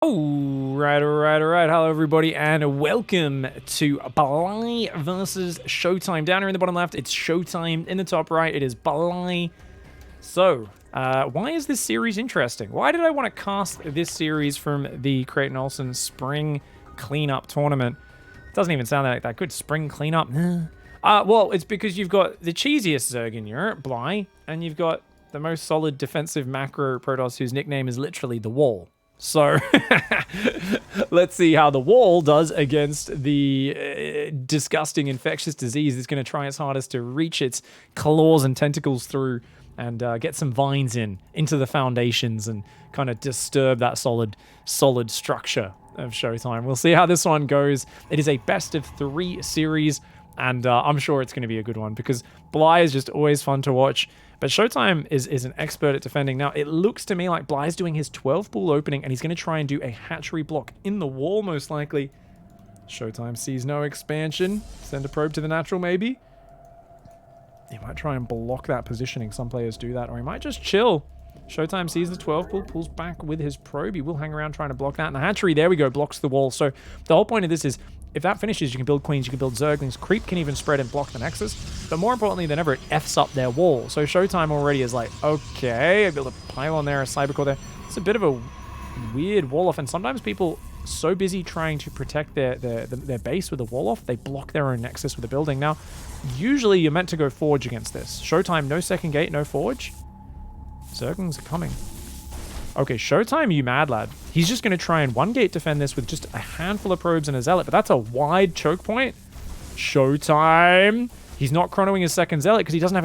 Alright. Hello, everybody, and welcome to Bly versus Showtime. Down here in the bottom left, it's Showtime. In the top right, it is Bly. So, why is this series interesting? Why did I want to cast this series from the Creighton Olsen Spring Cleanup Tournament? It doesn't even sound like that good. Spring Cleanup? Well, it's because you've got the cheesiest Zerg in Europe, Bly, and you've got the most solid defensive macro Protoss whose nickname is literally the Wall. So, let's see how the Wall does against the disgusting infectious disease that's going to try its hardest to reach its claws and tentacles through and get some vines into the foundations and kind of disturb that solid structure of Showtime. We'll see how this one goes. It is a best of 3 series, and I'm sure it's going to be a good one because Bly is just always fun to watch. But Showtime is an expert at defending. Now, it looks to me like Bly's doing his 12 pool opening, and he's going to try and do a hatchery block in the wall, most likely. Showtime sees no expansion. Send a probe to the natural, maybe. He might try and block that positioning. Some players do that, or he might just chill. Showtime sees the 12 pool, pulls back with his probe. He will hang around trying to block that. And the hatchery, there we go, blocks the wall. So the whole point of this is, if that finishes, you can build queens, you can build zerglings. Creep can even spread and block the nexus. But more importantly than ever, it Fs up their wall. So Showtime already is like, okay, I build a pylon there, a cybercore there. It's a bit of a weird wall off. And sometimes people so busy trying to protect their base with a wall off, they block their own nexus with a building. Now, usually you're meant to go forge against this. Showtime, no second gate, no forge. Zerglings are coming. Okay, Showtime, you mad lad. He's just going to try and one gate defend this with just a handful of probes and a zealot, but that's a wide choke point. Showtime. He's not chronoing his second zealot because he doesn't have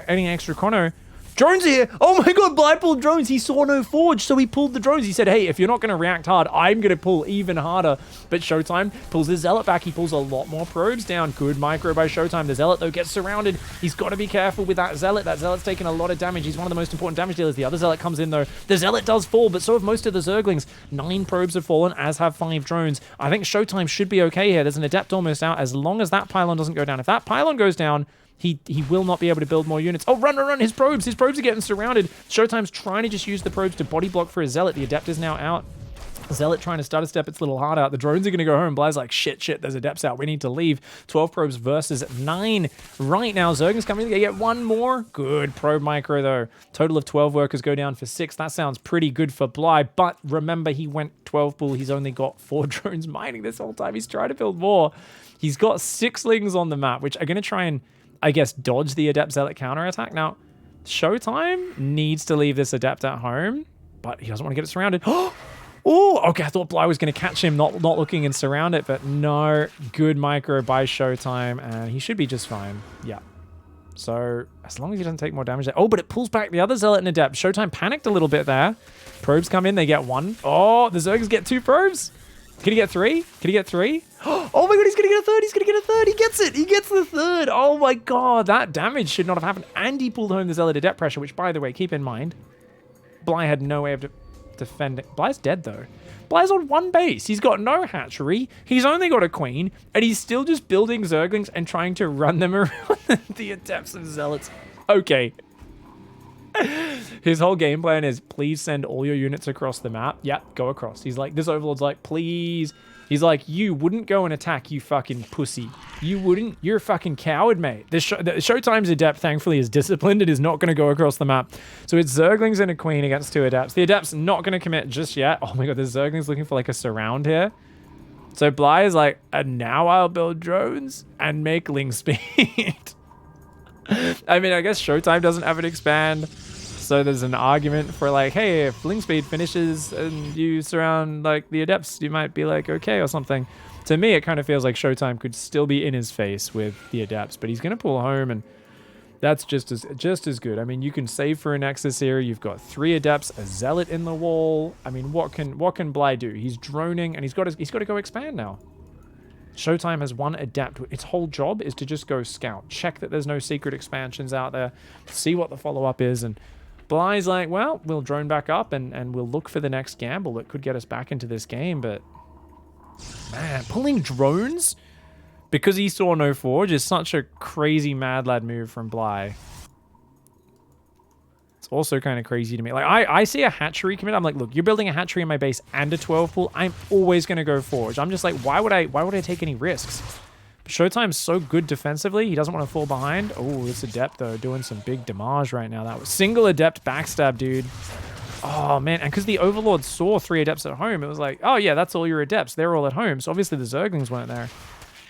any extra chrono. Drones here. Oh my god, Bly pulled drones. He saw no forge, so he pulled the drones. He said, hey, if you're not going to react hard, I'm going to pull even harder. But Showtime pulls his zealot back. He pulls a lot more probes down. Good micro by Showtime. The zealot, though, gets surrounded. He's got to be careful with that zealot. That zealot's taking a lot of damage. He's one of the most important damage dealers. The other zealot comes in, though. The zealot does fall, but so have most of the zerglings. 9 probes have fallen, as have 5 drones. I think Showtime should be okay here. There's an adept almost out, as long as that pylon doesn't go down. If that pylon goes down, he will not be able to build more units. Oh, run. His probes are getting surrounded. Showtime's trying to just use the probes to body block for his zealot. The adept is now out. Zealot trying to stutter step its little heart out. The drones are going to go home. Bly's like, shit, there's adepts out. We need to leave. 12 probes versus 9 right now. Zerglings coming in. They get 1 more. Good probe micro, though. Total of 12 workers go down for 6. That sounds pretty good for Bly. But remember, he went 12 pool. He's only got 4 drones mining this whole time. He's trying to build more. He's got 6lings on the map, which are going to try and, I guess, dodge the adept zealot counterattack. Now, Showtime needs to leave this adept at home, but he doesn't want to get it surrounded. Oh, okay, I thought Bly was going to catch him, not looking and surround it, but no. Good micro by Showtime, and he should be just fine. Yeah. So, as long as he doesn't take more damage there. Oh, but it pulls back the other zealot and adept. Showtime panicked a little bit there. Probes come in, they get 1. Oh, the Zergs get 2 probes. Can he get 3? Can he get 3? Oh my god, he's gonna get a 3rd. He's gonna get a 3rd. He gets it. He gets the 3rd. Oh my god, that damage should not have happened. And he pulled home the zealot adept pressure, which, by the way, keep in mind, Bly had no way of defending. Bly's dead, though. Bly's on 1 base. He's got no hatchery. He's only got a queen, and he's still just building zerglings and trying to run them around the adepts and zealots. Okay. His whole game plan is, please send all your units across the map. Yep, go across. He's like, this overlord's like, please. He's like, you wouldn't go and attack, you fucking pussy. You wouldn't. You're a fucking coward, mate. The Showtime's adept, thankfully, is disciplined. It is not going to go across the map. So it's zerglings and a queen against 2 adepts. The adept's not going to commit just yet. Oh my god, the zergling's looking for like a surround here. So Bly is like, and now I'll build drones and make ling speed. I mean, I guess Showtime doesn't have an expand. So there's an argument for like, hey, if ling speed finishes and you surround like the adepts, you might be like, okay, or something. To me, it kind of feels like Showtime could still be in his face with the adepts, but he's going to pull home, and that's just as good. I mean, you can save for a nexus here. You've got 3 adepts, a zealot in the wall. I mean, what can Bly do? He's droning, and he's got to go expand now. Showtime has 1 adept. Its whole job is to just go scout, check that there's no secret expansions out there, see what the follow-up is, and Bly's like, well, we'll drone back up and we'll look for the next gamble that could get us back into this game. But, man, pulling drones because he saw no forge is such a crazy mad lad move from Bly. It's also kind of crazy to me. Like, I see a hatchery commit. I'm like, look, you're building a hatchery in my base and a 12 pool. I'm always going to go forge. I'm just like, why would I take any risks? But Showtime's so good defensively. He doesn't want to fall behind. Oh, this Adept, though, doing some big damage right now. That was single Adept backstab, dude. Oh, man. And because the Overlord saw 3 Adepts at home, it was like, oh, yeah, that's all your Adepts. They're all at home. So obviously the Zerglings weren't there.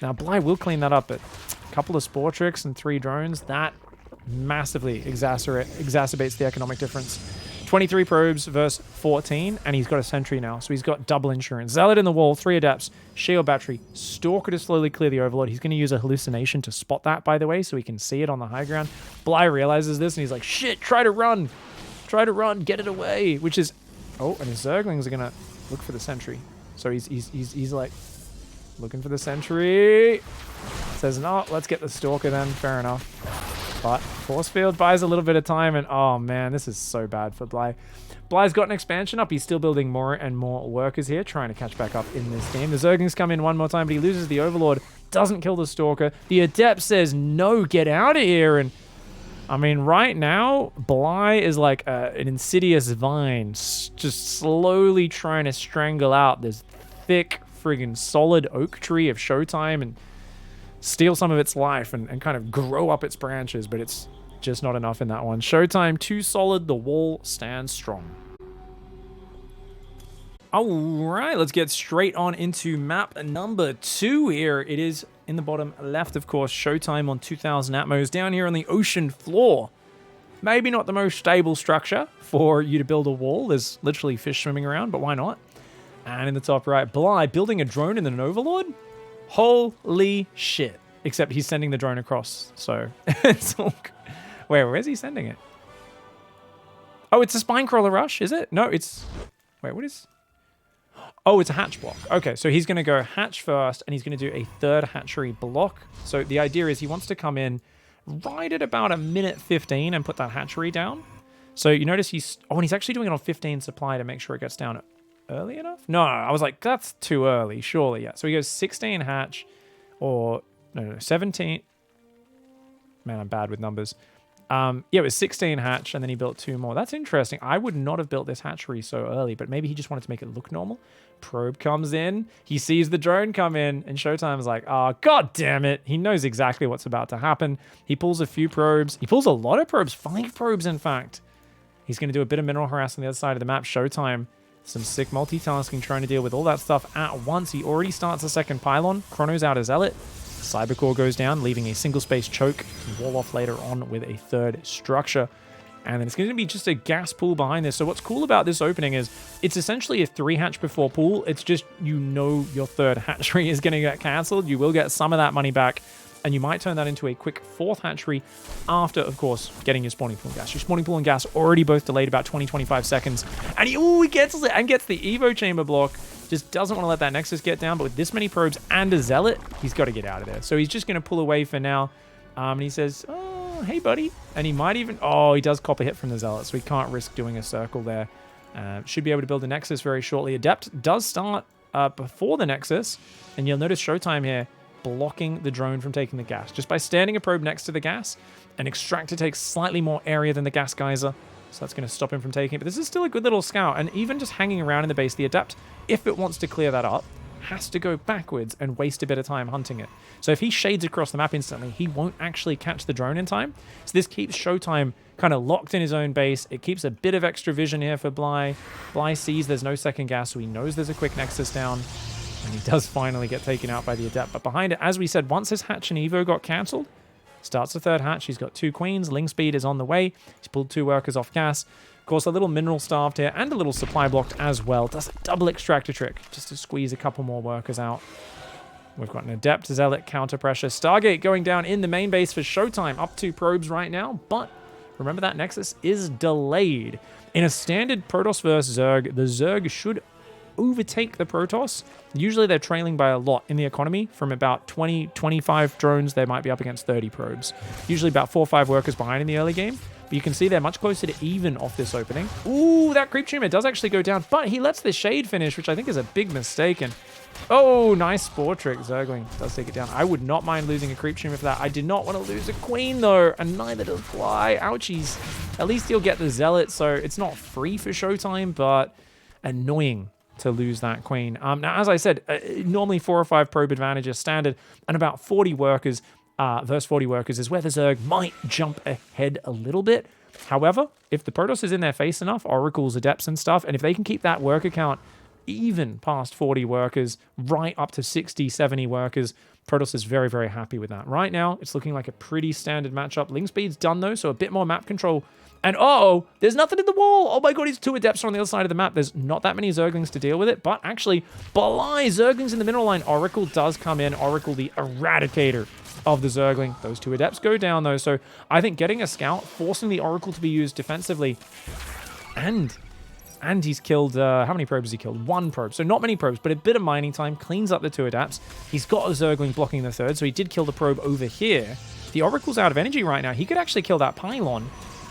Now, Bly will clean that up, but a couple of Spore Tricks and 3 drones, that massively exacerbates the economic difference. 23 probes versus 14, and he's got a sentry now, so he's got double insurance. Zealot in the wall, 3 Adepts, Shield Battery, Stalker to slowly clear the Overlord. He's going to use a hallucination to spot that, by the way, so he can see it on the high ground. Bly realizes this, and he's like, shit, try to run. Try to run, get it away, which is... Oh, and his Zerglings are going to look for the sentry. So he's like, looking for the sentry. Says, no, let's get the Stalker then, fair enough. But Force Field buys a little bit of time, and oh man, this is so bad for Bly. Bly's got an expansion up. He's still building more and more workers here, trying to catch back up in this game. The Zerglings come in one more time, but he loses the Overlord. Doesn't kill the Stalker. The Adept says, no, get out of here. And I mean, right now, Bly is like an insidious vine, just slowly trying to strangle out this thick, friggin' solid oak tree of Showtime and steal some of its life and kind of grow up its branches, but it's just not enough in that one. Showtime too solid, the wall stands strong. Alright, let's get straight on into map number 2 here. It is in the bottom left, of course, Showtime on 2000 Atmos down here on the ocean floor. Maybe not the most stable structure for you to build a wall. There's literally fish swimming around, but why not? And in the top right, Bly building a drone and then an Overlord? Holy shit. Except he's sending the drone across, so it's all good. Wait, where's he sending it? Oh, it's a Spinecrawler Rush, is it? No, it's... Wait, what is... Oh, it's a hatch block. Okay, so he's going to go hatch first, and he's going to do a 3rd hatchery block. So the idea is he wants to come in right at about a minute 15 and put that hatchery down. So you notice he's... Oh, and he's actually doing it on 15 supply to make sure it gets down early enough? No, I was like, that's too early, surely, yeah. So he goes 16 hatch, or... No, 17. Man, I'm bad with numbers. Yeah, it was 16 hatch, and then he built 2 more. That's interesting. I would not have built this hatchery so early, but maybe he just wanted to make it look normal. Probe comes in. He sees the drone come in, and Showtime's like, oh, god damn it. He knows exactly what's about to happen. He pulls a few probes. He pulls a lot of probes. 5 probes, in fact. He's going to do a bit of mineral harass on the other side of the map. Showtime, some sick multitasking, trying to deal with all that stuff at once. He already starts a 2nd pylon. Chronos out a Zealot. Cybercore goes down, leaving a single space choke. Wall off later on with a 3rd structure. And then it's going to be just a gas pool behind this. So what's cool about this opening is it's essentially a 3 hatch before pool. It's just, you know, your 3rd hatchery is going to get cancelled. You will get some of that money back, and you might turn that into a quick 4th hatchery after, of course, getting your spawning pool and gas. Your spawning pool and gas already both delayed about 20-25 seconds. And he gets it and gets the Evo chamber block. Just doesn't want to let that Nexus get down, but with this many probes and a Zealot, he's got to get out of there. So he's just going to pull away for now. And he says, oh, hey, buddy. And he might even... Oh, he does cop a hit from the Zealot, so he can't risk doing a circle there. Should be able to build a Nexus very shortly. Adept does start before the Nexus, and you'll notice Showtime here blocking the drone from taking the gas. Just by standing a probe next to the gas, an Extractor takes slightly more area than the Gas Geyser. So that's going to stop him from taking it. But this is still a good little scout. And even just hanging around in the base, the Adept, if it wants to clear that up, has to go backwards and waste a bit of time hunting it. So if he shades across the map instantly, he won't actually catch the drone in time. So this keeps Showtime kind of locked in his own base. It keeps a bit of extra vision here for Bly. Bly sees there's no 2nd gas, so he knows there's a quick Nexus down. And he does finally get taken out by the Adept. But behind it, as we said, once his hatch and Evo got cancelled, starts the 3rd hatch. He's got 2 queens. Ling speed is on the way. He's pulled 2 workers off gas. Of course, a little mineral starved here and a little supply blocked as well. Does a double extractor trick just to squeeze a couple more workers out. We've got an Adept, Zealot, counter pressure. Stargate going down in the main base for Showtime. Up 2 probes right now, but remember that Nexus is delayed. In a standard Protoss versus Zerg, the Zerg should overtake the Protoss. Usually they're trailing by a lot in the economy. From about 20, 25 drones, they might be up against 30 probes. Usually about 4 or 5 workers behind in the early game. But You can see they're much closer to even off this opening. Ooh, that creep tumor does actually go down, but he lets the shade finish, which I think is a big mistake. And oh, nice spore trick. Zergling does take it down. I would not mind losing a creep tumor for that. I did not want to lose a queen, though, and neither does Bly. Ouchies. At least he'll get the zealot, so it's not free for Showtime, but annoying to lose that queen. Now, as I said, normally 4 or 5 probe advantage is standard, and about 40 workers versus 40 workers is where the Zerg might jump ahead a little bit. However, if the Protoss is in their face enough, Oracles, Adepts, and stuff, and if they can keep that worker count even past 40 workers, right up to 60, 70 workers, Protoss is very, very happy with that. Right now, it's looking like a pretty standard matchup. Link speed's done, though, so a bit more map control. And uh-oh, there's nothing in the wall. Oh my god, he's 2 Adepts on the other side of the map. There's not that many Zerglings to deal with it, but actually, Bly, Zerglings in the mineral line. Oracle does come in. Oracle, the Eradicator of the Zergling. Those 2 Adepts go down, though, so I think getting a scout, forcing the Oracle to be used defensively, and he's killed, how many probes has he killed? 1 probe. So not many probes, but a bit of mining time. Cleans up the 2 Adapts. He's got a Zergling blocking the 3rd, so he did kill the probe over here. The Oracle's out of energy right now. He could actually kill that pylon.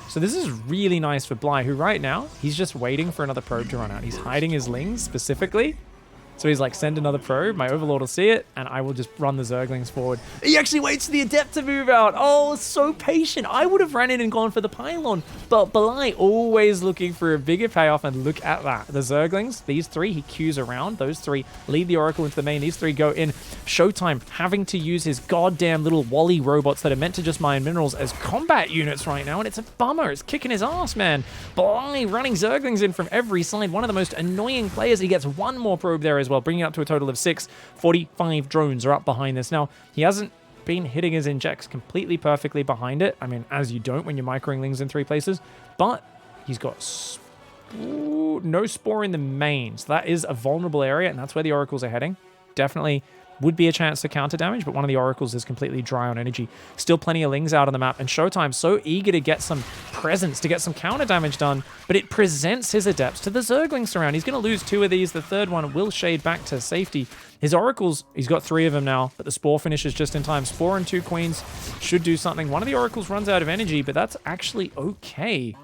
So this is really nice for Bly, who right now, he's just waiting for another probe to run out. He's hiding his lings specifically. So he's like, send another probe. My Overlord will see it, and I will just run the Zerglings forward. He actually waits for the Adept to move out. Oh, so patient. I would have ran in and gone for the pylon, but Bly always looking for a bigger payoff, and look at that. The Zerglings, these 3, he queues around. Those 3 lead the Oracle into the main. These 3 go in. Showtime having to use his goddamn little Wally robots that are meant to just mine minerals as combat units right now, and it's a bummer. It's kicking his ass, man. Bly running Zerglings in from every side. One of the most annoying players. He gets 1 more probe there as well, bringing it up to a total of 6. 45 drones are up behind this. Now, he hasn't been hitting his injects completely perfectly behind it. I mean, as you don't when you're microing lings in 3 places, but he's got no spore in the main. So that is a vulnerable area, and that's where the Oracles are heading. Definitely would be a chance to counter damage, but one of the Oracles is completely dry on energy. Still plenty of lings out on the map, and Showtime so eager to get some presence, to get some counter damage done, but it presents his Adepts to the Zerglings around. He's going to lose 2 of these. The 3rd one will shade back to safety. His Oracles, he's got 3 of them now, but the Spore finishes just in time. Spore and 2 Queens should do something. One of the Oracles runs out of energy, but that's actually okay.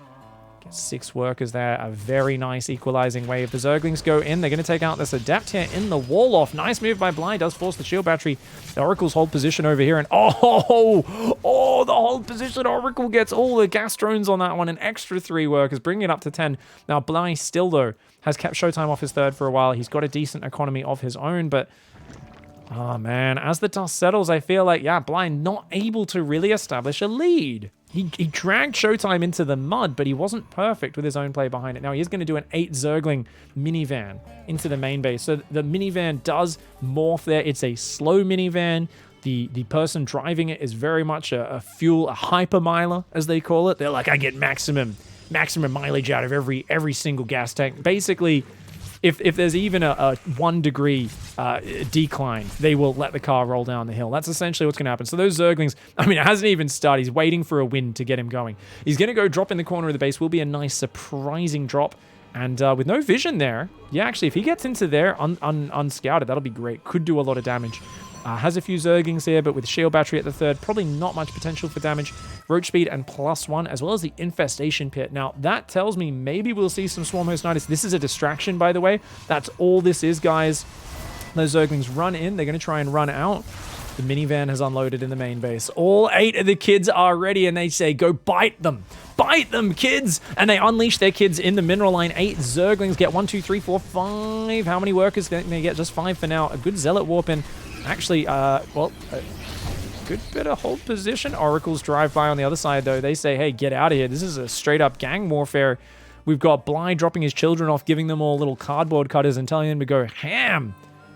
Get 6 workers there. A very nice equalizing wave. The Zerglings go in. They're going to take out this Adept here in the wall off. Nice move by Bly. Does force the shield battery. The Oracles hold position over here. And oh, the hold position. Oracle gets all the gas drones on that one. An extra 3 workers, bringing it up to 10. Now, Bly still, though, has kept Showtime off his 3rd for a while. He's got a decent economy of his own, but oh, man. As the dust settles, I feel like, yeah, Bly not able to really establish a lead. He dragged Showtime into the mud, but he wasn't perfect with his own play behind it. Now, he is going to do an 8 Zergling minivan into the main base. So the minivan does morph there. It's a slow minivan. The person driving it is very much a hyper miler, as they call it. They're like, I get maximum mileage out of every single gas tank. Basically, if there's even a 1 degree decline, they will let the car roll down the hill. That's essentially what's going to happen. So those Zerglings, I mean, it hasn't even started. He's waiting for a wind to get him going. He's going to go drop in the corner of the base. Will be a nice, surprising drop. And with no vision there, yeah, actually, if he gets into there unscouted, that'll be great. Could do a lot of damage. Has a few Zerglings here, but with shield battery at the 3rd, probably not much potential for damage. Roach speed and +1, as well as the infestation pit. Now, that tells me maybe we'll see some Swarm Host Knights. This is a distraction, by the way. That's all this is, guys. Those Zerglings run in. They're going to try and run out. The minivan has unloaded in the main base. All 8 of the kids are ready, and they say, go bite them. Bite them, kids! And they unleash their kids in the mineral line. 8 Zerglings get 1, 2, 3, 4, 5. How many workers can they get? Just 5 for now. A good Zealot warp in. Actually, well, a good bit of hold position. Oracles drive by on the other side, though. They say, hey, get out of here. This is a straight-up gang warfare. We've got Bly dropping his children off, giving them all little cardboard cutters and telling them to go ham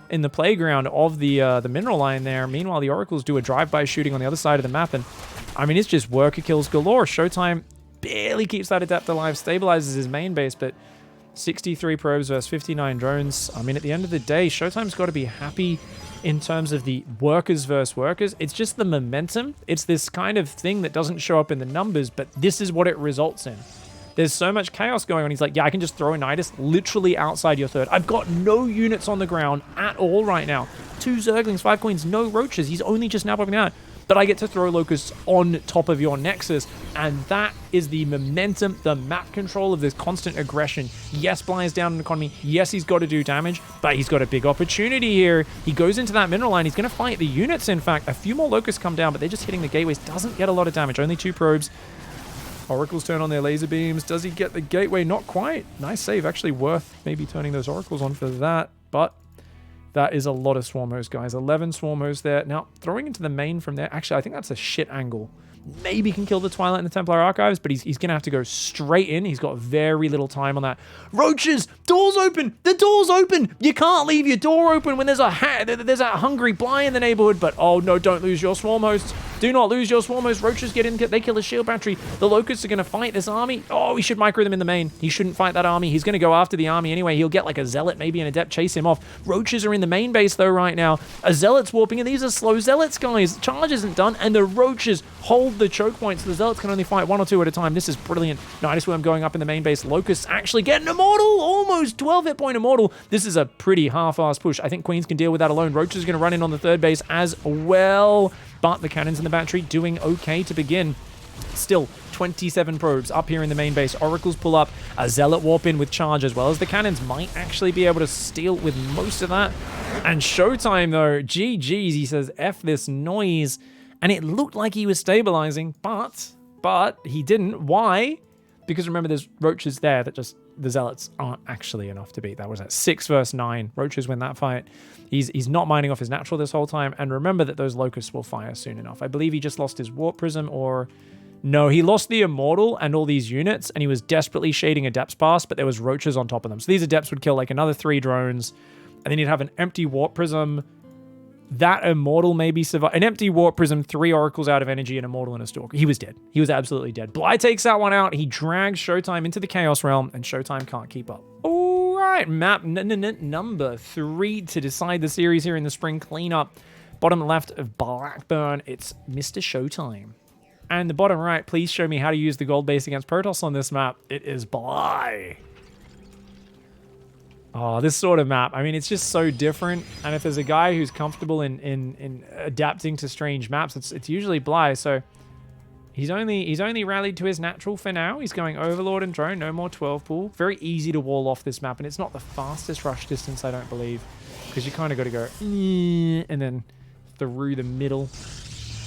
in the playground of the mineral line there. Meanwhile, the Oracles do a drive-by shooting on the other side of the map, and I mean, it's just worker kills galore. Showtime barely keeps that Adept alive, stabilizes his main base, but 63 probes versus 59 drones. I mean, at the end of the day, Showtime's got to be happy in terms of the workers versus workers. It's just the momentum. It's this kind of thing that doesn't show up in the numbers, but this is what it results in. There's so much chaos going on. He's like, yeah, I can just throw a Nidus literally outside your 3rd. I've got no units on the ground at all right now. 2 Zerglings, 5 Queens, no Roaches. He's only just now popping out. but I get to throw locusts on top of your nexus, and that is the momentum, the map control of this constant aggression. Yes, Bly is down in economy. Yes, he's got to do damage, but he's got a big opportunity here. He goes into that mineral line. He's going to fight the units, in fact. A few more locusts come down, but they're just hitting the gateways. Doesn't get a lot of damage. Only 2 probes. Oracles turn on their laser beams. Does he get the gateway? Not quite. Nice save. Actually worth maybe turning those oracles on for that, but that is a lot of swarm hosts, guys. 11 swarm hosts there. Now, throwing into the main from there. Actually, I think that's a shit angle. Maybe can kill the Twilight and the Templar Archives, but he's going to have to go straight in. He's got very little time on that. Roaches! Door's open! The door's open! You can't leave your door open when there's a hungry Bly in the neighborhood, but oh no, don't lose your swarm hosts. Do not lose your swarm hosts. Roaches get in, they kill the shield battery. The locusts are going to fight this army. Oh, he should micro them in the main. He shouldn't fight that army. He's going to go after the army anyway. He'll get like a zealot, maybe an adept, chase him off. Roaches are in the main base though right now. A zealot's warping, and these are slow zealots, guys. Charge isn't done, and the roaches hold the choke points. So the zealots can only fight 1 or 2 at a time. This is brilliant. Nidus Worm going up in the main base. Locusts actually getting immortal. Almost 12 hit point immortal. This is a pretty half-assed push. I think Queens can deal with that alone. Roaches is going to run in on the 3rd base as well. But the cannons in the battery doing okay to begin. Still, 27 probes up here in the main base. Oracles pull up. A zealot warp in with charge, as well as the cannons might actually be able to steal with most of that. And Showtime, though. GG's, he says, F this noise. And it looked like he was stabilizing, but he didn't. Why? Because remember, there's roaches there that just, the zealots aren't actually enough to beat. That was at 6 versus 9. Roaches win that fight. He's not mining off his natural this whole time. And remember that those locusts will fire soon enough. I believe he just lost his warp prism, or no, he lost the immortal and all these units, and he was desperately shading adepts past, but there was roaches on top of them. So these adepts would kill like another 3 drones, and then he'd have an empty warp prism. That immortal maybe survive. An empty warp prism, 3 oracles out of energy, an immortal and a stalker. He was dead. He was absolutely dead. Bly takes that one out. He drags Showtime into the Chaos Realm, and Showtime can't keep up. All right, map number 3 to decide the series here in the spring cleanup. Bottom left of Blackburn, it's Mr. Showtime. And the bottom right, please show me how to use the gold base against Protoss on this map. It is Bly. Oh, this sort of map. I mean, it's just so different. And if there's a guy who's comfortable in adapting to strange maps, it's usually Bly. So he's only rallied to his natural for now. He's going Overlord and Drone, no more 12 pool. Very easy to wall off this map, and it's not the fastest rush distance, I don't believe, because you kind of got to go and then through the middle.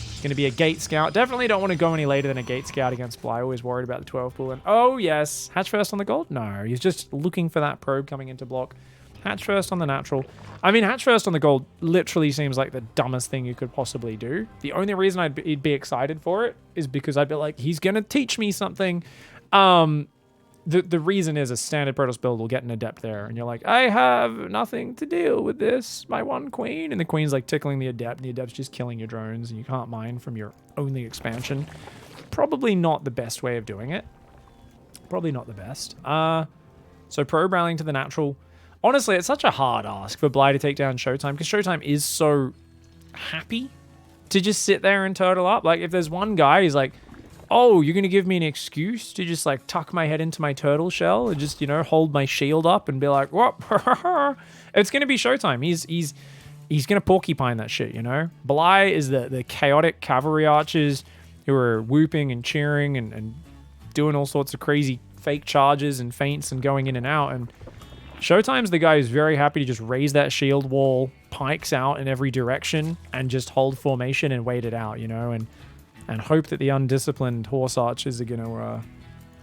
It's going to be a gate scout. Definitely don't want to go any later than a gate scout against Bly. Always worried about the 12 pool. And oh yes, hatch first on the gold? No, he's just looking for that probe coming into block. Hatch first on the natural. I mean, hatch first on the gold literally seems like the dumbest thing you could possibly do. The only reason I'd be excited for it is because I'd be like, he's going to teach me something. The reason is a standard Protoss build will get an adept there, and you're like, I have nothing to deal with this. My 1 queen, and the queen's like tickling the adept, and the adept's just killing your drones, and you can't mine from your only expansion. Probably not the best way of doing it. Probably not the best. So probe rallying to the natural. Honestly, it's such a hard ask for Bly to take down Showtime, because Showtime is so happy to just sit there and turtle up. Like, if there's one guy who's like, oh, you're going to give me an excuse to just, like, tuck my head into my turtle shell and just, you know, hold my shield up and be like, what? It's going to be Showtime. He's going to porcupine that shit, you know? Bly is the chaotic cavalry archers who are whooping and cheering and doing all sorts of crazy fake charges and feints and going in and out. And Showtime's the guy who's very happy to just raise that shield wall, pikes out in every direction, and just hold formation and wait it out, you know? And hope that the undisciplined horse archers are going to,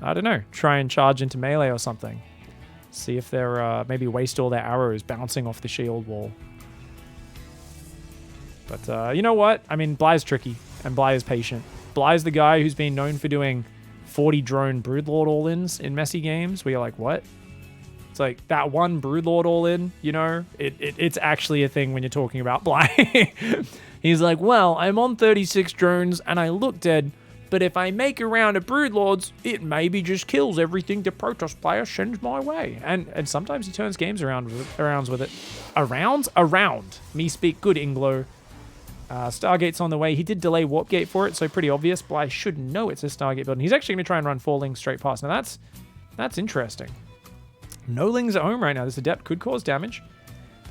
I don't know, try and charge into melee or something. See if they're, maybe waste all their arrows bouncing off the shield wall. But you know what? I mean, Bly's tricky, and Bly is patient. Bly's the guy who's been known for doing 40 drone Broodlord all-ins in messy games, where you're like, what? It's like that one Broodlord all-in, you know? It's actually a thing when you're talking about Bly. He's like, well, I'm on 36 drones and I look dead, but if I make a round of Broodlords, it maybe just kills everything the Protoss player sends my way. And sometimes he turns games around with it. Around. Me speak good, Inglo. Stargate's on the way. He did delay Warp Gate for it, so pretty obvious. Bly should know it's a Stargate build. And he's actually going to try and run 4 lings straight past. Now that's interesting. No lings at home right now. This adept could cause damage.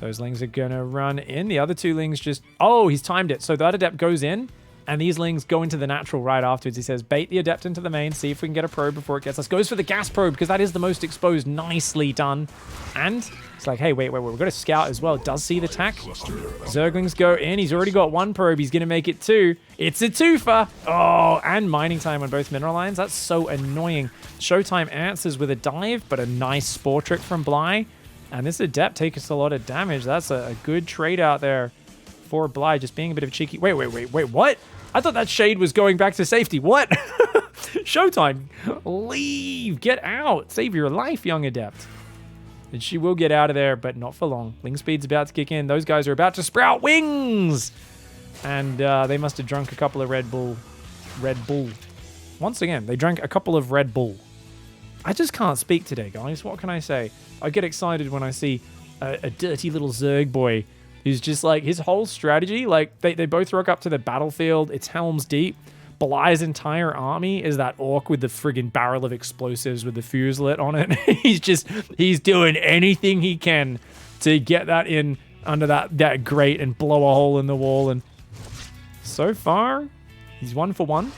Those lings are going to run in. The other 2 lings just... Oh, he's timed it. So that adept goes in. And these lings go into the natural right afterwards. He says, bait the Adept into the main, see if we can get a probe before it gets us. Goes for the gas probe because that is the most exposed. Nicely done. And it's like, hey, wait, we've got a scout as well. Does see the tack. Zerglings go in. He's already got one probe. He's going to make it two. It's a twofer. Oh, and mining time on both mineral lines. That's so annoying. Showtime answers with a dive, but a nice spore trick from Bly. And this Adept takes a lot of damage. That's a good trade out there for Bly, just being a bit of a cheeky. Wait, what? I thought that shade was going back to safety. What? Showtime, leave, get out, save your life, young Adept. And she will get out of there, but not for long. Ling speed's about to kick in. Those guys are about to sprout wings. And they must have drunk a couple of Red Bull. Once again, they drank a couple of Red Bull. I just can't speak today, guys. What can I say? I get excited when I see a dirty little Zerg boy who's just like, his whole strategy, like they both rock up to the battlefield. It's Helm's Deep. Bly's entire army is that orc with the friggin' barrel of explosives with the fuse lit on it. he's doing anything he can to get that in under that grate and blow a hole in the wall. And so far, he's 1 for 1.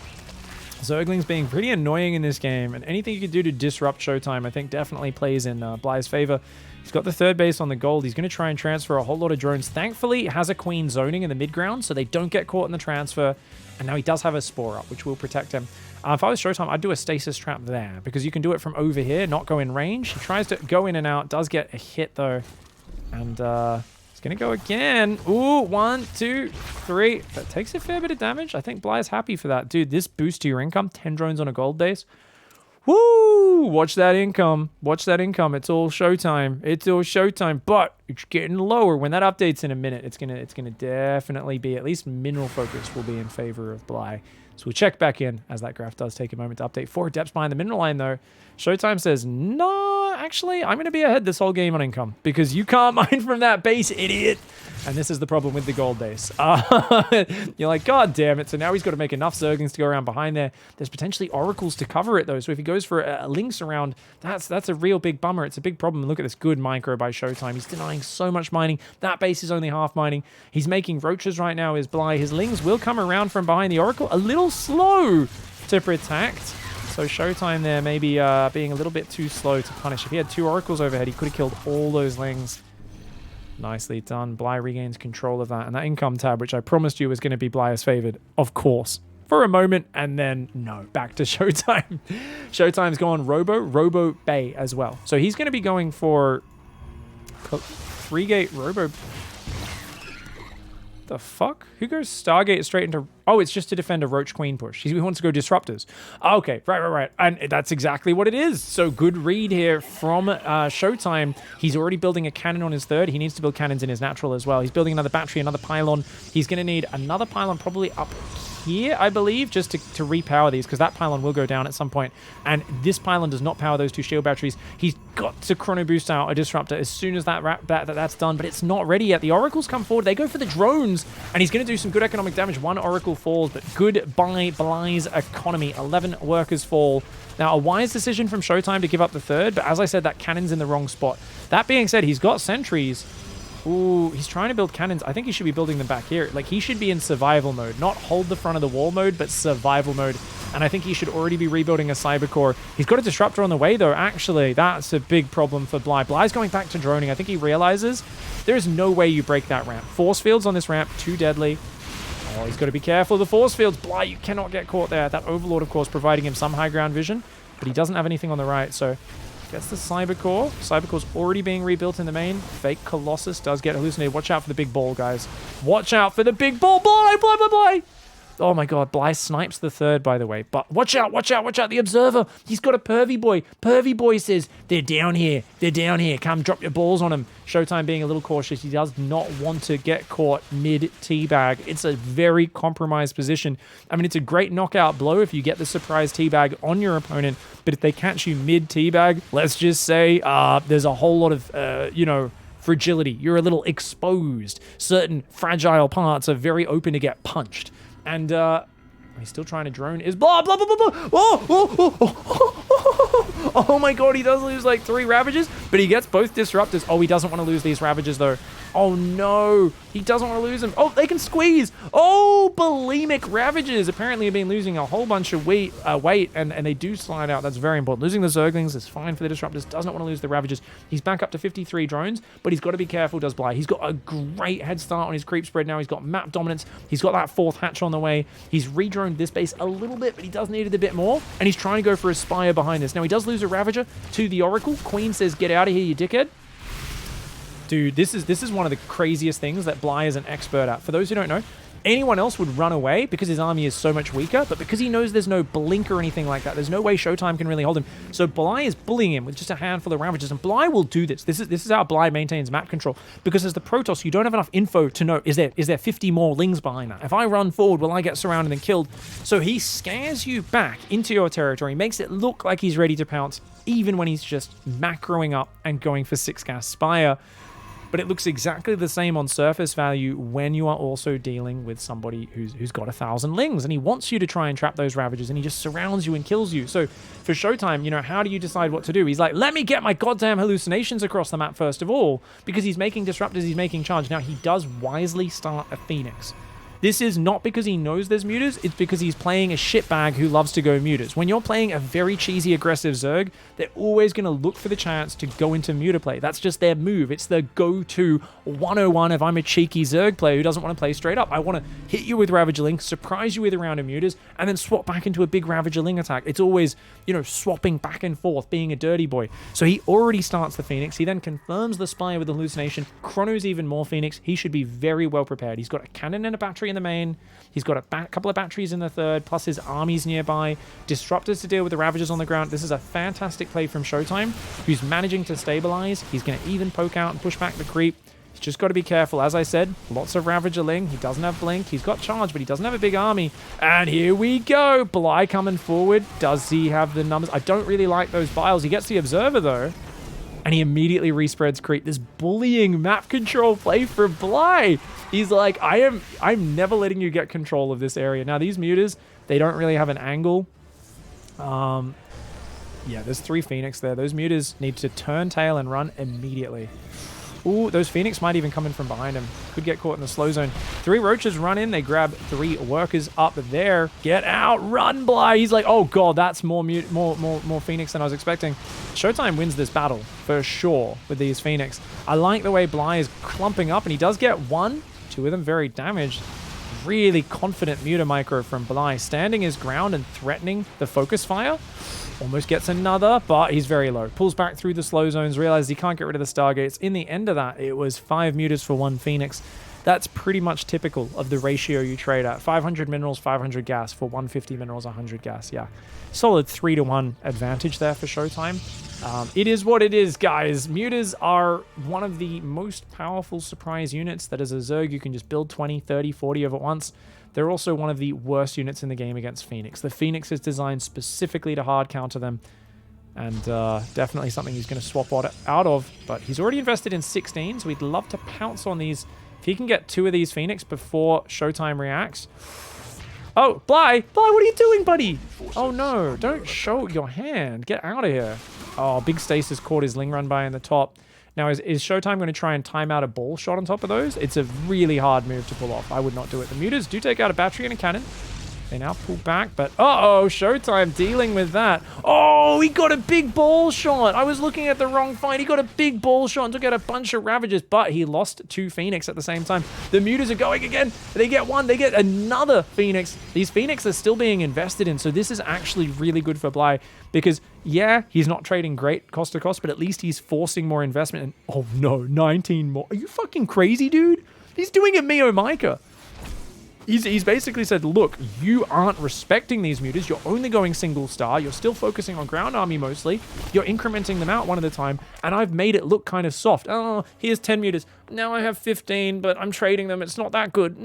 Zergling's being pretty annoying in this game, and anything you can do to disrupt Showtime, I think definitely plays in Bly's favor. He's got the third base on the gold. He's going to try and transfer a whole lot of drones. Thankfully, it has a queen zoning in the mid-ground, so they don't get caught in the transfer. And now he does have a spore up, which will protect him. If I was Showtime, I'd do a stasis trap there, because you can do it from over here, not go in range. He tries to go in and out, does get a hit, though. And he's going to go again. Ooh, 1, 2, 3. That takes a fair bit of damage. I think Bly's happy for that. Dude, this boost to your income, 10 drones on a gold base. Woo! Watch that income. Watch that income. It's all Showtime. It's all Showtime. But it's getting lower. When that updates in a minute, it's gonna definitely be, at least mineral focus will be in favor of Bly. So we'll check back in as that graph does take a moment to update. 4 Adepts behind the mineral line, though. Showtime says, no, actually, I'm going to be ahead this whole game on income because you can't mine from that base, idiot. And this is the problem with the gold base. You're like, God damn it. So now he's got to make enough Zerglings to go around behind there. There's potentially oracles to cover it, though. So if he goes for a links around, that's a real big bummer. It's a big problem. Look at this good micro by Showtime. He's denying so much mining. That base is only half mining. He's making roaches right now, is Bly. His lings will come around from behind the oracle. A little slow to protect. So Showtime there maybe being a little bit too slow to punish. If he had 2 oracles overhead, he could have killed all those lings. Nicely done. Bly regains control of that. And that income tab, which I promised you was going to be Bly as favored, of course, for a moment. And then, no, back to Showtime. Showtime's gone Robo Bay as well. So he's going to be going for 3-gate Robo. The fuck? Who goes Stargate straight into... Oh, it's just to defend a Roach Queen push. He wants to go Disruptors. Okay, right. And that's exactly what it is. So good read here from Showtime. He's already building a cannon on his third. He needs to build cannons in his natural as well. He's building another battery, another pylon. He's going to need another pylon probably up here, I believe, just to repower these, because that pylon will go down at some point. And this pylon does not power those 2 shield batteries. He's got to chrono boost out a disruptor as soon as that's done, but it's not ready yet. The oracles come forward. They go for the drones, and he's going to do some good economic damage. 1 oracle falls, but goodbye Bly's economy. 11 workers fall. Now, a wise decision from Showtime to give up the third, but as I said, that cannon's in the wrong spot. That being said, he's got sentries. Ooh, he's trying to build cannons. I think he should be building them back here. Like, he should be in survival mode. Not hold the front of the wall mode, but survival mode. And I think he should already be rebuilding a cyber core. He's got a disruptor on the way, though. Actually, that's a big problem for Bly. Bly's going back to droning. I think he realizes there is no way you break that ramp. Force fields on this ramp, too deadly. Oh, he's got to be careful of the force fields. Bly, you cannot get caught there. That Overlord, of course, providing him some high ground vision, but he doesn't have anything on the right, so... Gets the Cyber Core. Cyber Core's already being rebuilt in the main. Fake Colossus does get hallucinated. Watch out for the big ball, guys. Watch out for the big ball. Bly! Oh my god, Bly snipes the third, by the way. But watch out. The Observer. He's got a Pervy Boy. Pervy Boy says, they're down here. Come drop your balls on him. Showtime being a little cautious. He does not want to get caught mid-teabag. It's a very compromised position. I mean, it's a great knockout blow if you get the surprise teabag on your opponent. But if they catch you mid-teabag, let's just say there's a whole lot of, fragility. You're a little exposed. Certain fragile parts are very open to get punched. And he's still trying to drone. Is blah. Oh my god, he does lose like 3 Ravages, but he gets both Disruptors. Oh, he doesn't want to lose these Ravages though. Oh no, he doesn't want to lose them. Oh, they can squeeze. Oh, bulimic Ravages apparently have been losing a whole bunch of weight, and they do slide out. That's very important. Losing the Zerglings is fine for the Disruptors. Does not want to lose the Ravages. He's back up to 53 drones, but he's got to be careful, does Bly. He's got a great head start on his creep spread now. He's got map dominance. He's got that 4th hatch on the way. He's redroned this base a little bit, but he does need it a bit more, and he's trying to go for a Spire behind this. Now, he does lose a Ravager to the Oracle. Queen says, get out of here, you dickhead. Dude, this is one of the craziest things that Bly is an expert at. For those who don't know, anyone else would run away because his army is so much weaker, but because he knows there's no blink or anything like that, there's no way Showtime can really hold him. So Bly is bullying him with just a handful of Ravages, and Bly will do this. This is how Bly maintains map control, because as the Protoss, you don't have enough info to know, is there 50 more Lings behind that? If I run forward, will I get surrounded and killed? So he scares you back into your territory, makes it look like he's ready to pounce, even when he's just macroing up and going for 6-gas Spire. But it looks exactly the same on surface value when you are also dealing with somebody who's got 1,000 Lings, and he wants you to try and trap those Ravages, and he just surrounds you and kills you. So for Showtime, you know, how do you decide what to do? He's like, let me get my goddamn hallucinations across the map first of all, because he's making Disruptors, he's making charge. Now, he does wisely start a Phoenix. This is not because he knows there's mutas, it's because he's playing a shitbag who loves to go mutas. When you're playing a very cheesy, aggressive Zerg, they're always going to look for the chance to go into muta play. That's just their move. It's the go-to 101 if I'm a cheeky Zerg player who doesn't want to play straight up. I want to hit you with Ravager Ling, surprise you with a round of mutas, and then swap back into a big Ravager Ling attack. It's always, you know, swapping back and forth, being a dirty boy. So he already starts the Phoenix. He then confirms the Spire with the Hallucination, chronos even more Phoenix. He should be very well prepared. He's got a cannon and a battery in the main. He's got a couple of batteries in the third, plus his armies nearby. Disruptors to deal with the Ravagers on the ground. This is a fantastic play from Showtime, who's managing to stabilize. He's going to even poke out and push back the creep. He's just got to be careful. As I said, lots of Ravager Ling. He doesn't have Blink. He's got charge, but he doesn't have a big army. And here we go. Bly coming forward. Does he have the numbers? I don't really like those vials. He gets the Observer, though. And he immediately respreads creep. This bullying map control play for Bly. He's like, I'm never letting you get control of this area. Now, these mutas, they don't really have an angle. Yeah, there's 3 Phoenix there. Those mutas need to turn tail and run immediately. Ooh, those Phoenix might even come in from behind him. Could get caught in the slow zone. 3 Roaches run in. They grab 3 workers up there. Get out. Run, Bly. He's like, oh, God, that's more Phoenix than I was expecting. Showtime wins this battle for sure with these Phoenix. I like the way Bly is clumping up, and he does get 1. 2 of them very damaged. Really confident Muta Micro from Bly, standing his ground and threatening the focus fire. Almost gets another, but he's very low. Pulls back through the slow zones, realizes he can't get rid of the Stargates. In the end of that, it was 5 mutas for 1 Phoenix. That's pretty much typical of the ratio you trade at. 500 minerals, 500 gas for 150 minerals, 100 gas. Yeah, solid 3-to-1 advantage there for Showtime. It is what it is, guys. Mutas are one of the most powerful surprise units that as a Zerg you can just build 20, 30, 40 of at once. They're also one of the worst units in the game against Phoenix. The Phoenix is designed specifically to hard counter them, and definitely something he's going to swap out of. But he's already invested in 16, so we'd love to pounce on these. If he can get 2 of these Phoenix before Showtime reacts. Oh, Bly! Bly, what are you doing, buddy? Oh, no. Don't show your hand. Get out of here. Oh, Big Stasis caught his Ling run by in the top. Now, is Showtime going to try and time out a ball shot on top of those? It's a really hard move to pull off. I would not do it. The mutas do take out a battery and a cannon. They now pull back, but uh-oh, Showtime dealing with that. Oh, he got a big ball shot. I was looking at the wrong fight. He got a big ball shot and took out a bunch of Ravagers, but he lost 2 Phoenix at the same time. The mutas are going again. They get 1. They get another Phoenix. These Phoenix are still being invested in, so this is actually really good for Bly because, yeah, he's not trading great cost to cost, but at least he's forcing more investment. And oh, no, 19 more. Are you fucking crazy, dude? He's doing a Mio Micah. He's basically said, look, you aren't respecting these mutas. You're only going single star. You're still focusing on ground army mostly. You're incrementing them out one at a time. And I've made it look kind of soft. Oh, here's 10 mutas. Now I have 15, but I'm trading them. It's not that good.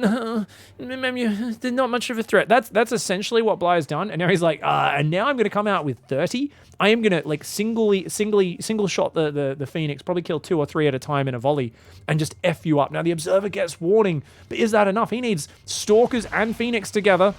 They're not much of a threat. That's essentially what Bly has done. And now he's like, and now I'm going to come out with 30. I am going to like single shot the Phoenix, probably kill 2 or 3 at a time in a volley and just F you up. Now the Observer gets warning, but is that enough? He needs Stalkers and Phoenix together.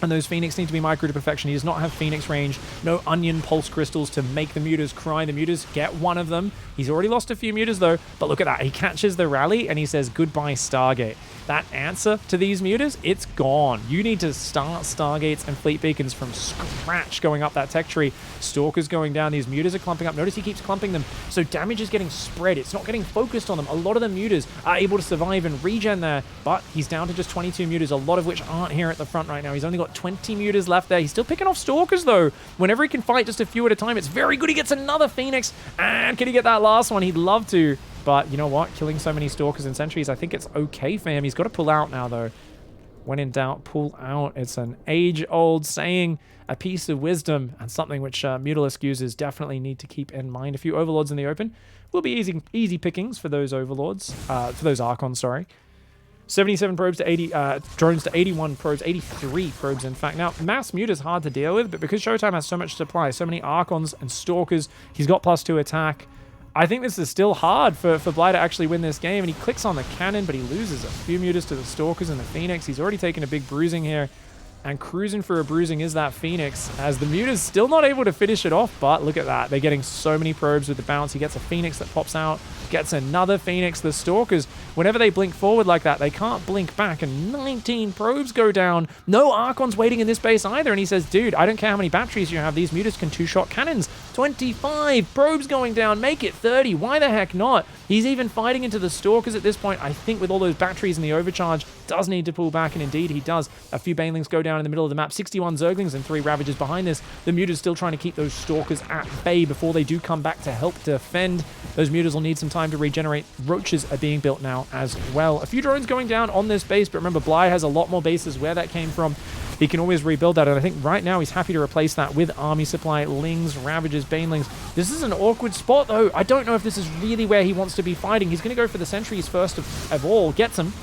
And those Phoenix need to be micro to perfection. He does not have Phoenix range, no Onion Pulse Crystals to make the mutas cry. The mutas get 1 of them. He's already lost a few mutas, though. But look at that. He catches the rally, and he says, goodbye, Stargate. That answer to these mutas, it's gone. You need to start Stargates and Fleet Beacons from scratch going up that tech tree. Stalker's going down. These mutas are clumping up. Notice he keeps clumping them. So damage is getting spread. It's not getting focused on them. A lot of the mutas are able to survive and regen there, but he's down to just 22 mutas, a lot of which aren't here at the front right now. He's only got 20 mutas left there. He's still picking off Stalkers, though. Whenever he can fight just a few at a time, it's very good. He gets another Phoenix, and can he get that last one? He'd love to. But you know what? Killing so many Stalkers and Sentries, I think it's okay for him. He's got to pull out now, though. When in doubt, pull out. It's an age-old saying, a piece of wisdom, and something which Mutalisk users definitely need to keep in mind. A few Overlords in the open will be easy pickings for those Overlords, for those Archons, sorry. 77 probes to 80, drones to 81 probes, 83 probes, in fact. Now, mass mute is hard to deal with, but because Showtime has so much supply, so many Archons and Stalkers, he's got +2 attack. I think this is still hard for Bly to actually win this game, and he clicks on the cannon, but he loses a few mutas to the Stalkers and the Phoenix. He's already taken a big bruising here, and cruising for a bruising is that Phoenix, as the muta's still not able to finish it off, but look at that. They're getting so many probes with the bounce. He gets a Phoenix that pops out, gets another Phoenix. The Stalkers, whenever they blink forward like that, they can't blink back, and 19 probes go down. No Archons waiting in this base either, and he says, dude, I don't care how many batteries you have. These mutas can two-shot cannons. 25 probes going down. Make it 30. Why the heck not? He's even fighting into the Stalkers at this point. I think with all those batteries and the overcharge, does need to pull back, and indeed he does. A few Banelings go down in the middle of the map. 61 Zerglings and 3 Ravagers behind this. The Muta's still trying to keep those Stalkers at bay before they do come back to help defend. Those Mutas will need some time to regenerate. Roaches are being built now as well. A few drones going down on this base, but remember, Bly has a lot more bases where that came from. He can always rebuild that, and I think right now he's happy to replace that with army supply, Lings, Ravagers, Banelings. This is an awkward spot, though. I don't know if this is really where he wants to be fighting. He's going to go for the sentries first of all. Gets him.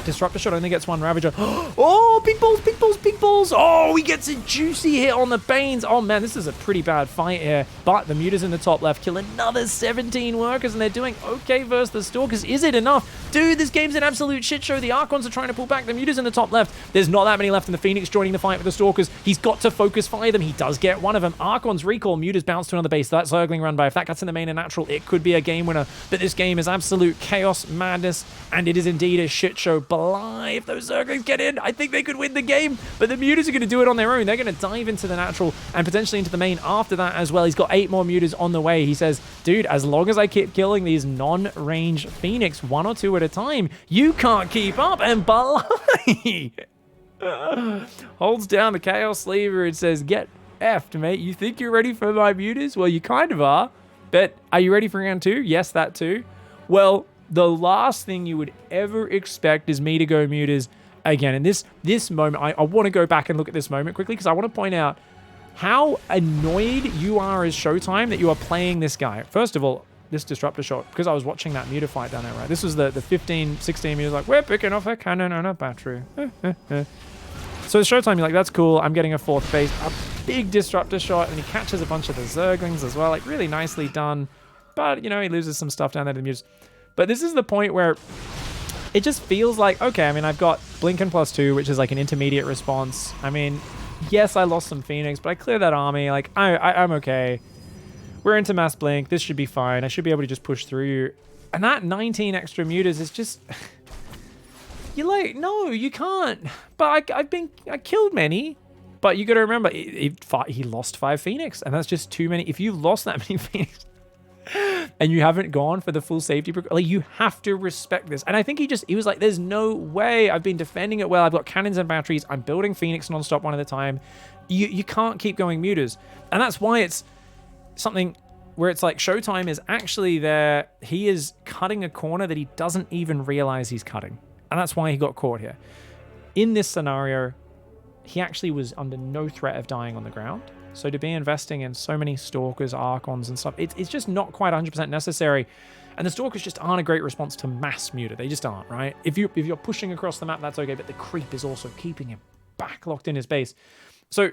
Disruptor shot only gets 1 Ravager. Oh, big balls, big balls, big balls. Oh, he gets a juicy hit on the Banes. Oh, man, this is a pretty bad fight here. But the Mutas in the top left kill another 17 workers, and they're doing okay versus the Stalkers. Is it enough? Dude, this game's an absolute shit show. The Archons are trying to pull back. The Mutas in the top left. There's not that many left, and the Phoenix joining the fight with the Stalkers. He's got to focus fire them. He does get one of them. Archons recall. Mutas bounce to another base. That Zergling run by. If that gets in the main and natural, it could be a game winner. But this game is absolute chaos, madness, and it is indeed a shit show. Bly, if those Zerglings get in, I think they could win the game, but the Mutas are going to do it on their own. They're going to dive into the natural and potentially into the main after that as well. He's got 8 more Mutas on the way. He says, dude, as long as I keep killing these non-range Phoenix 1 or 2 at a time, you can't keep up. And Bly holds down the Chaos Lever and says, get effed, mate. You think you're ready for my Mutas? Well, you kind of are, but are you ready for round 2? Yes, that too. Well, the last thing you would ever expect is me to go Mutas again. And this moment, I want to go back and look at this moment quickly because I want to point out how annoyed you are as Showtime that you are playing this guy. First of all, this Disruptor shot, because I was watching that Muta fight down there, right? This was the 15, 16 Mutas like, we're picking off a cannon and a battery. So as Showtime, you're like, that's cool. I'm getting a 4th base. A big Disruptor shot, and he catches a bunch of the Zerglings as well. Like, really nicely done. But, you know, he loses some stuff down there to the Mutas. But this is the point where it just feels like, okay, I mean, I've got Blinken +2, which is like an intermediate response. I mean, yes, I lost some Phoenix, but I cleared that army. Like, I'm okay. We're into mass blink. This should be fine. I should be able to just push through. And that 19 extra Mutas is just... You're like, no, you can't. But I killed many. But you got to remember, he lost 5 Phoenix, and that's just too many. If you've lost that many Phoenix... and you haven't gone for the full safety, like, you have to respect this. And I think he was like, there's no way. I've been defending it well. I've got cannons and batteries. I'm building Phoenix non-stop one at a time. You can't keep going Mutas. And that's why it's something where it's like Showtime is actually there. He is cutting a corner that he doesn't even realize he's cutting. And that's why he got caught here. In this scenario, he actually was under no threat of dying on the ground. So to be investing in so many Stalkers, Archons, and stuff, it's just not quite 100% necessary. And the Stalkers just aren't a great response to mass Muta. They just aren't, right? If you're pushing across the map, that's okay, but the creep is also keeping him back locked in his base. So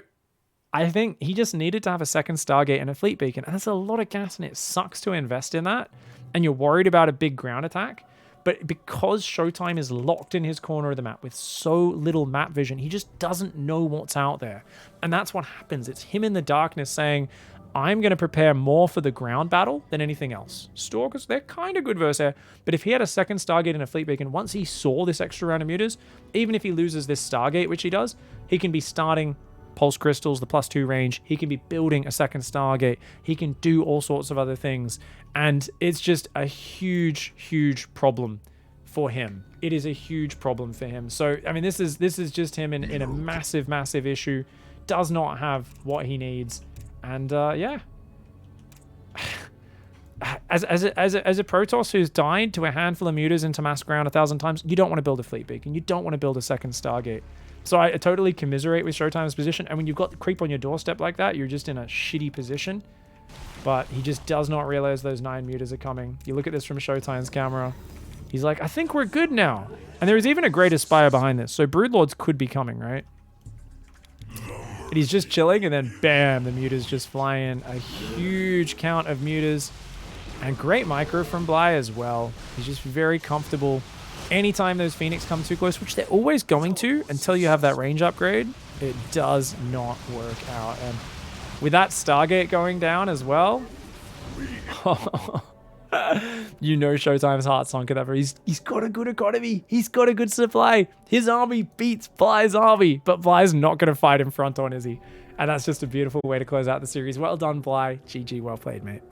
I think he just needed to have a second Stargate and a Fleet Beacon, and that's a lot of gas, and it sucks to invest in that, and you're worried about a big ground attack. But because Showtime is locked in his corner of the map with so little map vision, he just doesn't know what's out there. And that's what happens. It's him in the darkness saying, I'm going to prepare more for the ground battle than anything else. Stalkers, they're kind of good versus air, but if he had a second Stargate and a Fleet Beacon, once he saw this extra round of mutas, even if he loses this Stargate, which he does, he can be starting Pulse Crystals, the +2 range. He can be building a second Stargate. He can do all sorts of other things. And it's just a huge, huge problem for him. It is a huge problem for him. So, I mean, this is just him in a massive, massive issue. Does not have what he needs. And, yeah. As a Protoss who's died to a handful of mutas into mass ground 1,000 times, you don't want to build a Fleet Beacon. You don't want to build a second Stargate. So I totally commiserate with Showtime's position. And when you've got the creep on your doorstep like that, you're just in a shitty position. But he just does not realize those 9 mutas are coming. You look at this from Showtime's camera. He's like, I think we're good now. And there is even a Great Aspire behind this. So Broodlords could be coming, right? And he's just chilling, and then bam, the mutas just fly in. A huge count of mutas. And great micro from Bly as well. He's just very comfortable. Anytime those Phoenix come too close, which they're always going to until you have that range upgrade, it does not work out. And with that Stargate going down as well, you know Showtime's heart sunk at that. He's got a good economy. He's got a good supply. His army beats Bly's army, but Bly's not going to fight in front on, is he? And that's just a beautiful way to close out the series. Well done, Bly. GG, well played, mate.